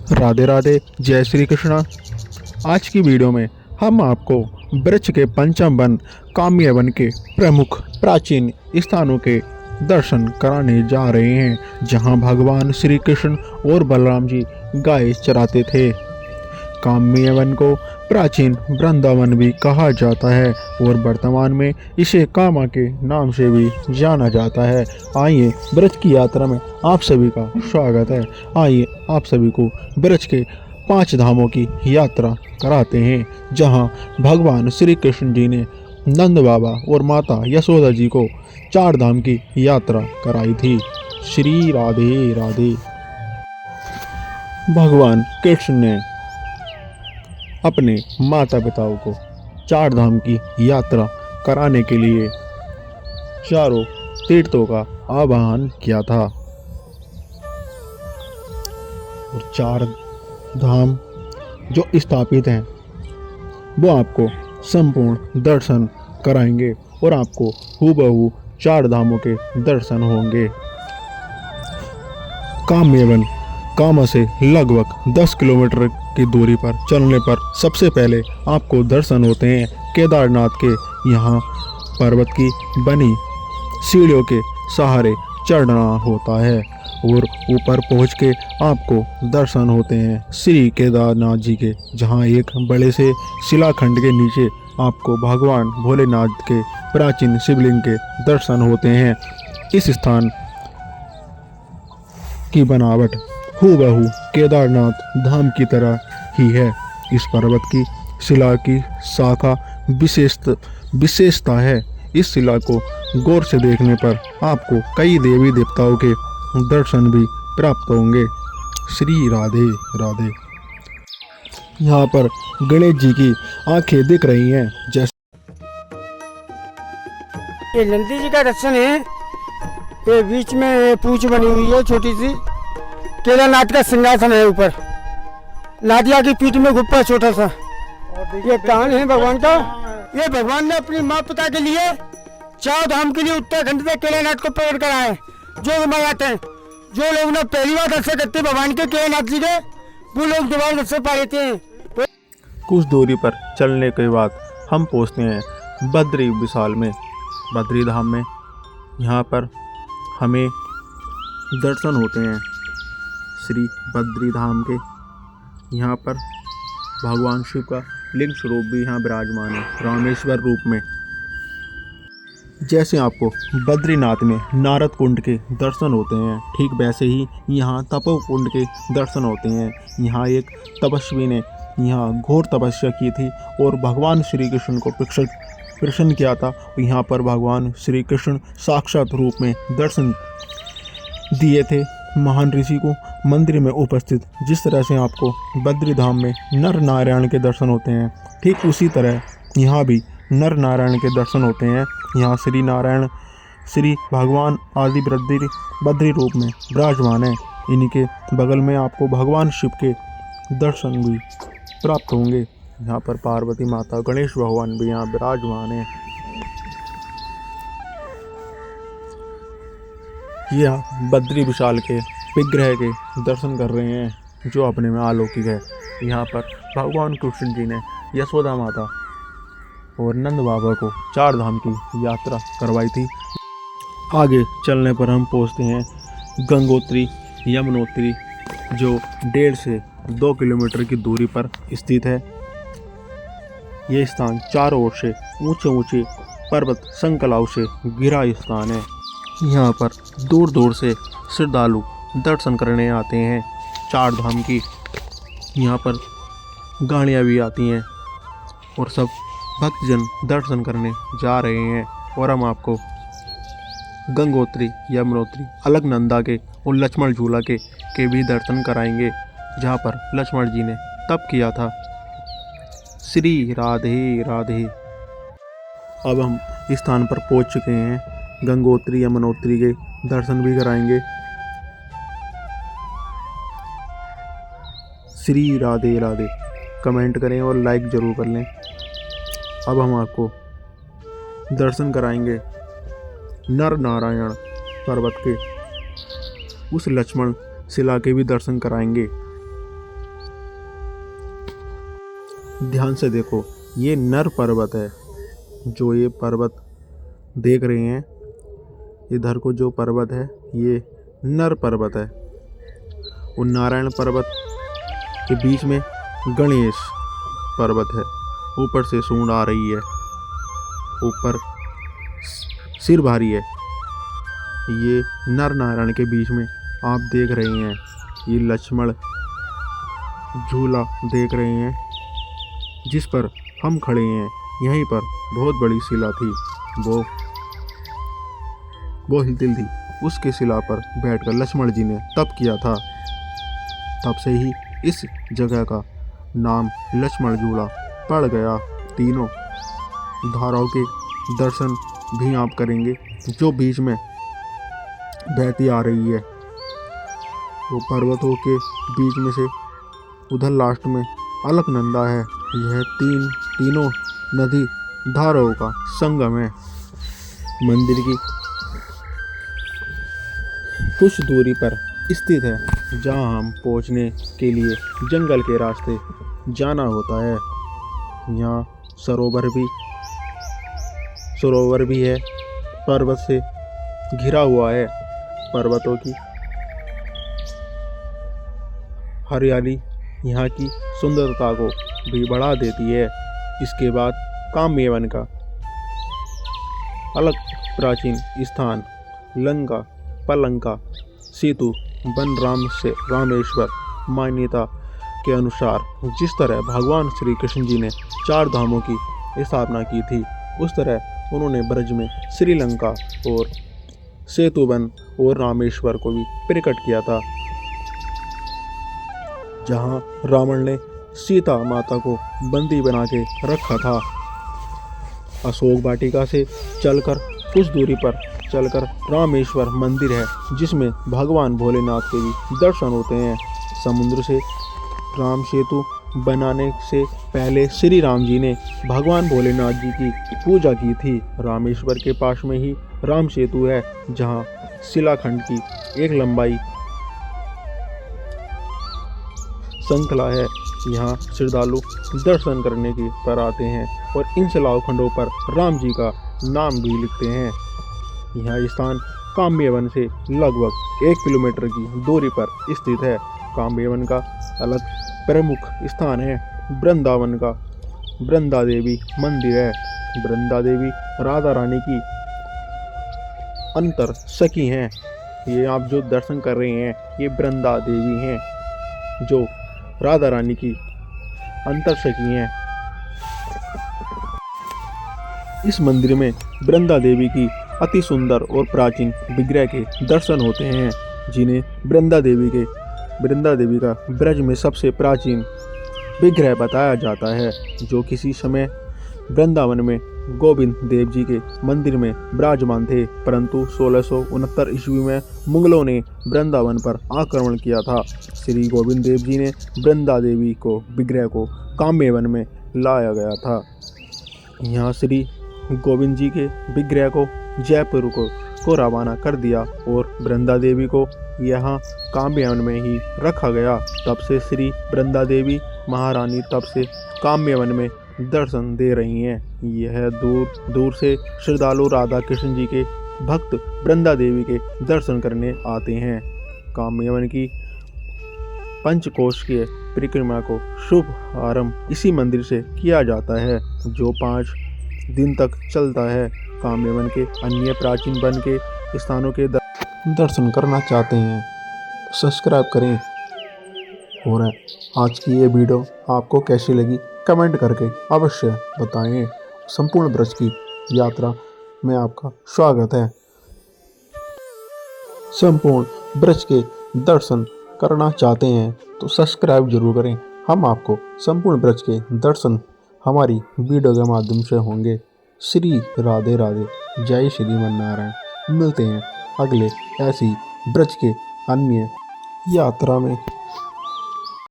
राधे राधे, जय श्री कृष्णा। आज की वीडियो में हम आपको ब्रज के पंचम वन काम्य वन के प्रमुख प्राचीन स्थानों के दर्शन कराने जा रहे हैं, जहां भगवान श्री कृष्ण और बलराम जी गाय चराते थे। काम्य वन को प्राचीन वृंदावन भी कहा जाता है और वर्तमान में इसे कामा के नाम से भी जाना जाता है। आइए ब्रज की यात्रा में आप सभी का स्वागत है। आइए आप सभी को ब्रज के 5 धामों की यात्रा कराते हैं, जहां भगवान श्री कृष्ण जी ने नंद बाबा और माता यशोदा जी को 4 धाम की यात्रा कराई थी। श्री राधे राधे। भगवान कृष्ण ने अपने माता पिताओं को 4 धाम की यात्रा कराने के लिए चारों तीर्थों का आह्वान किया था और 4 धाम जो स्थापित हैं वो आपको संपूर्ण दर्शन कराएंगे और आपको हूबहू 4 धामों के दर्शन होंगे। काम्यवन कामा से लगभग 10 किलोमीटर की दूरी पर चलने पर सबसे पहले आपको दर्शन होते हैं केदारनाथ के। यहाँ पर्वत की बनी सीढ़ियों के सहारे चढ़ना होता है और ऊपर पहुँच के आपको दर्शन होते हैं श्री केदारनाथ जी के, जहाँ एक बड़े से शिलाखंड के नीचे आपको भगवान भोलेनाथ के प्राचीन शिवलिंग के दर्शन होते हैं। इस स्थान की बनावट हूबहू केदारनाथ धाम की तरह ही है। इस पर्वत की शिला की शाखा विशेषता है। इस शिला को गौर से देखने पर आपको कई देवी देवताओं के दर्शन भी प्राप्त होंगे। श्री राधे राधे। यहाँ पर गणेश जी की आंखें दिख रही हैं। जैसे ये नंदी जी का दर्शन है। ये बीच में पूंछ बनी हुई है छोटी सी। केदारनाथ का सिंहासन है ऊपर। नादिया की पीठ में गुप्पा छोटा सा। ये कान है भगवान का। ये भगवान ने अपनी माँ पिता के लिए 4 धाम के लिए उत्तराखंड से केदारनाथ को प्रकट करा है। जो लोग आते हैं, जो लोग ना पहली बार दर्शन करते हैं भगवान के केदारनाथ जी के, वो लोग दोबारा दर्शन पा लेते हैं। कुछ दूरी पर चलने के बाद हम पहुँचते हैं बद्री विशाल में, बद्री धाम में। यहाँ पर हमें दर्शन होते हैं श्री बद्री धाम के। यहाँ पर भगवान शिव का लिंग स्वरूप भी यहाँ विराजमान है रामेश्वर रूप में। जैसे आपको बद्रीनाथ में नारद कुंड के दर्शन होते हैं, ठीक वैसे ही यहाँ तपो कुंड के दर्शन होते हैं। यहाँ एक तपस्वी ने यहाँ घोर तपस्या की थी और भगवान श्री कृष्ण को प्रसन्न किया था। यहाँ पर भगवान श्री कृष्ण साक्षात रूप में दर्शन दिए थे महान ऋषि को मंदिर में उपस्थित। जिस तरह से आपको बद्री धाम में नर नारायण के दर्शन होते हैं, ठीक उसी तरह यहाँ भी नर नारायण के दर्शन होते हैं। यहाँ श्री नारायण श्री भगवान आदि बद्री रूप में विराजमान है। इन्हीं के बगल में आपको भगवान शिव के दर्शन भी प्राप्त होंगे। यहाँ पर पार्वती माता गणेश भगवान भी यहाँ विराजमान है। यह बद्री विशाल के विग्रह के दर्शन कर रहे हैं जो अपने में अलौकिक है। यहाँ पर भगवान कृष्ण जी ने यशोदा माता और नंद बाबा को 4 धाम की यात्रा करवाई थी। आगे चलने पर हम पहुँचते हैं गंगोत्री यमुनोत्री, जो 1.5 से 2 किलोमीटर की दूरी पर स्थित है। यह स्थान चारों ओर से ऊंचे ऊंचे पर्वत श्रृंखलाओं से घिरा स्थान है। यहाँ पर दूर दूर से श्रद्धालु दर्शन करने आते हैं 4 धाम की। यहाँ पर गाड़ियाँ भी आती हैं और सब भक्तजन दर्शन करने जा रहे हैं। और हम आपको गंगोत्री यमुनोत्री अलकनंदा के और लक्ष्मण झूला के भी दर्शन कराएंगे, जहाँ पर लक्ष्मण जी ने तप किया था। श्री राधे राधे। अब हम इस स्थान पर पहुँच चुके हैं। गंगोत्री यमुनोत्री के दर्शन भी कराएंगे। श्री राधे राधे। कमेंट करें और लाइक ज़रूर कर लें। अब हम आपको दर्शन कराएंगे नर नारायण पर्वत के, उस लक्ष्मण शिला के भी दर्शन कराएंगे। ध्यान से देखो, ये नर पर्वत है। जो ये पर्वत देख रहे हैं, इधर को जो पर्वत है ये नर पर्वत है। और नारायण पर्वत के बीच में गणेश पर्वत है। ऊपर से सूंड आ रही है, ऊपर सिर भारी है। ये नर नारायण के बीच में आप देख रहे हैं, ये लक्ष्मण झूला देख रहे हैं जिस पर हम खड़े हैं। यहीं पर बहुत बड़ी शिला थी, वो हिलती थी। उसके शिला पर बैठकर लक्ष्मण जी ने तप किया था। तब से ही इस जगह का नाम लक्ष्मण झूला पड़ गया। तीनों धाराओं के दर्शन भी आप करेंगे जो बीच में बहती आ रही है। वो पर्वतों के बीच में से उधर लास्ट में अलकनंदा है। यह तीनों नदी धाराओं का संगम है। मंदिर की कुछ दूरी पर स्थित है, जहां हम पहुंचने के लिए जंगल के रास्ते जाना होता है। यहाँ सरोवर भी है, पर्वत से घिरा हुआ है। पर्वतों की हरियाली यहाँ की सुंदरता को भी बढ़ा देती है। इसके बाद काम्यवन का अलग प्राचीन स्थान लंका पलंका सेतु बन रामेश्वर मान्यता के अनुसार जिस तरह भगवान श्री कृष्ण जी ने 4 धामों की स्थापना की थी, उस तरह उन्होंने ब्रज में श्रीलंका और सेतुबन और रामेश्वर को भी प्रकट किया था, जहां रावण ने सीता माता को बंदी बना के रखा था। अशोक वाटिका से चलकर कुछ दूरी पर रामेश्वर मंदिर है, जिसमें भगवान भोलेनाथ के भी दर्शन होते हैं। समुद्र से राम सेतु बनाने से पहले श्री राम जी ने भगवान भोलेनाथ जी की पूजा की थी। रामेश्वर के पास में ही राम सेतु है, जहां शिलाखंड की एक लंबाई श्रृंखला है। यहाँ श्रद्धालु दर्शन करने के पर आते हैं और इन शिलाखंडों पर राम जी का नाम भी लिखते हैं। यह स्थान काम्यवन से लगभग 1 किलोमीटर की दूरी पर स्थित है। काम्यवन का अलग प्रमुख स्थान है वृंदावन का वृंदा देवी मंदिर है। वृंदा देवी राधा रानी की अंतर सखी हैं। ये आप जो दर्शन कर रहे हैं, ये वृंदा देवी हैं, जो राधा रानी की अंतर सखी हैं। इस मंदिर में वृंदा देवी की अति सुंदर और प्राचीन विग्रह के दर्शन होते हैं, जिन्हें वृंदा देवी का ब्रज में सबसे प्राचीन विग्रह बताया जाता है, जो किसी समय वृंदावन में गोविंद देव जी के मंदिर में विराजमान थे। परंतु 1669 ईस्वी में मुगलों ने वृंदावन पर आक्रमण किया था। श्री गोविंद देव जी ने वृंदा देवी को विग्रह को काम्यवन में लाया गया था। यहाँ श्री गोविंद जी के विग्रह को जयपुर को रवाना कर दिया और वृंदा देवी को यहाँ काम्यवन में ही रखा गया। तब से श्री वृंदा देवी महारानी तब से काम्यवन में दर्शन दे रही हैं। यह दूर दूर से श्रद्धालु राधा कृष्ण जी के भक्त वृंदा देवी के दर्शन करने आते हैं। काम्यवन की पंचकोश की परिक्रमा को शुभ आरंभ इसी मंदिर से किया जाता है, जो 5 दिन तक चलता है। काम्यवन के अन्य प्राचीन वन के स्थानों के दर्शन करना चाहते हैं तो सब्सक्राइब करें। और आज की ये वीडियो आपको कैसी लगी कमेंट करके अवश्य बताएं। संपूर्ण ब्रज की यात्रा में आपका स्वागत है। संपूर्ण ब्रज के दर्शन करना चाहते हैं तो सब्सक्राइब जरूर करें। हम आपको संपूर्ण ब्रज के दर्शन हमारी वीडियो के माध्यम से होंगे। श्री राधे राधे, जय श्री मन्नारायण। मिलते हैं अगले ऐसी ब्रज के अन्य यात्रा में।